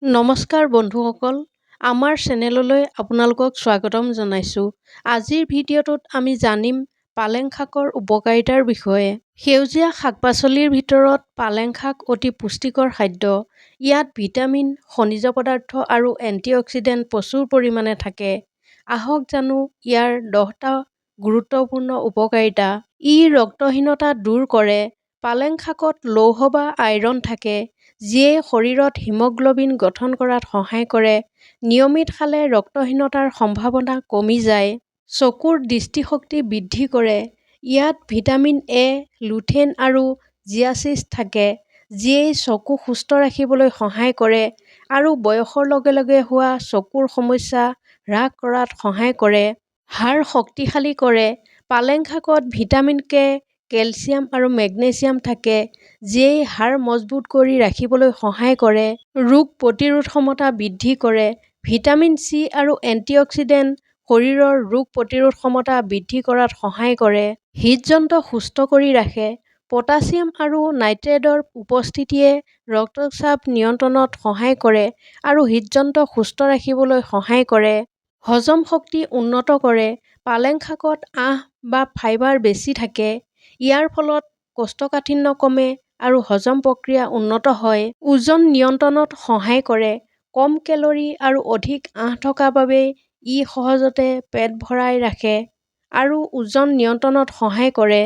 নমস্কাৰ বন্ধুসকল, আমাৰ চেনেললৈ আপোনালোকক স্বাগতম জনাইছোঁ। আজিৰ ভিডিঅ'টোত আমি জানিম পালেং শাকৰ উপকাৰিতাৰ বিষয়ে। সেউজীয়া শাক-পাচলিৰ ভিতৰত পালেং শাক অতি পুষ্টিকৰ খাদ্য। ইয়াত ভিটামিন, খনিজ পদাৰ্থ আৰু এন্টিঅক্সিডেণ্ট প্ৰচুৰ পৰিমাণে থাকে। আহক জানো ইয়াৰ 10টা গুৰুত্বপূৰ্ণ উপকাৰিতা। ই ৰক্তহীনতা দূৰ কৰে। পালেং শাকত লৌহ বা আইৰণ থাকে, যিয়ে শৰীৰত হিমোগ্লবিন গঠন কৰাত সহায় কৰে। নিয়মিত খালে ৰক্তহীনতাৰ সম্ভাৱনা কমি যায়। চকুৰ দৃষ্টিশক্তি বৃদ্ধি কৰে। ইয়াত ভিটামিন এ, লুথেন আৰু জিয়াচিছ থাকে, যিয়ে চকু সুস্থ ৰাখিবলৈ সহায় কৰে আৰু বয়সৰ লগে লগে হোৱা চকুৰ সমস্যা হ্ৰাস কৰাত সহায় কৰে। হাড় শক্তিশালী কৰে। পালেং শাকত ভিটামিন কে, কেলচিয়াম আৰু মেগনেছিয়াম থাকে, যিয়ে হাড় মজবুত কৰি ৰাখিবলৈ সহায় কৰে। ৰোগ প্ৰতিৰোধ ক্ষমতা বৃদ্ধি কৰে। ভিটামিন চি আৰু এন্টিঅক্সিডেণ্ট শৰীৰৰ ৰোগ প্ৰতিৰোধ ক্ষমতা বৃদ্ধি কৰাত সহায় কৰে। হৃদযন্ত্ৰ সুস্থ কৰি ৰাখে। পটাছিয়াম আৰু নাইট্ৰেটৰ উপস্থিতিয়ে ৰক্তচাপ নিয়ন্ত্ৰণত সহায় কৰে আৰু হৃদযন্ত্ৰ সুস্থ ৰাখিবলৈ সহায় কৰে। হজম শক্তি উন্নত কৰে। পালেং শাকত আঁহ বা ফাইবাৰ বেছি থাকে। ইয়াৰ ফলত কোষ্ঠকাঠিন্য কমে আৰু হজম প্ৰক্ৰিয়া উন্নত হয়। ওজন নিয়ন্ত্ৰণত সহায় কৰে। কম কেলৰি আৰু অধিক আঁহ থকা বাবে ই সহজতে পেট ভৰাই ৰাখে আৰু ওজন নিয়ন্ত্ৰণত সহায় কৰে।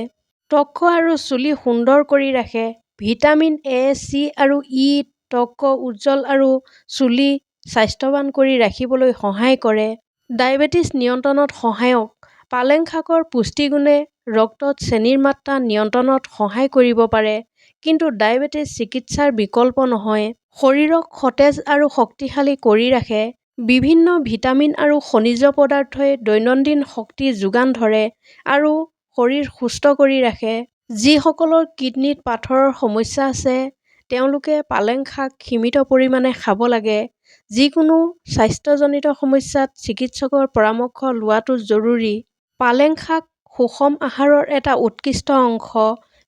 ত্বক আৰু চুলি সুন্দৰ কৰি ৰাখে। ভিটামিন এ, চি আৰু ই ত্বক উজ্জ্বল আৰু চুলি স্বাস্থ্যৱান কৰি ৰাখিবলৈ সহায় কৰে। ডায়েবেটিছ নিয়ন্ত্ৰণত সহায়ক। পালেং শাকৰ পুষ্টিগুণে ৰক্তত চেনিৰ মাত্ৰা নিয়ন্ত্ৰণত সহায় কৰিব পাৰে, কিন্তু ডায়েবেটিছ চিকিৎসাৰ বিকল্প নহয়। শৰীৰক সতেজ আৰু শক্তিশালী কৰি ৰাখে। বিভিন্ন ভিটামিন আৰু খনিজ পদাৰ্থই দৈনন্দিন শক্তি যোগান ধৰে আৰু শৰীৰ সুস্থ কৰি ৰাখে। যিসকলৰ কিডনীত পাথৰৰ সমস্যা আছে, তেওঁলোকে পালেং শাক সীমিত পৰিমাণে খাব লাগে। যিকোনো স্বাস্থ্যজনিত সমস্যাত চিকিৎসকৰ পৰামৰ্শ লোৱাটো জৰুৰী। পালেং শাক সুষম আহাৰৰ এটা উৎকৃষ্ট অংশ।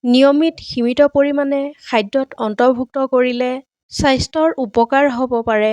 নিয়মিত সীমিত পৰিমাণে খাদ্যত অন্তৰ্ভুক্ত কৰিলে স্বাস্থ্যৰ উপকাৰ হ'ব পাৰে।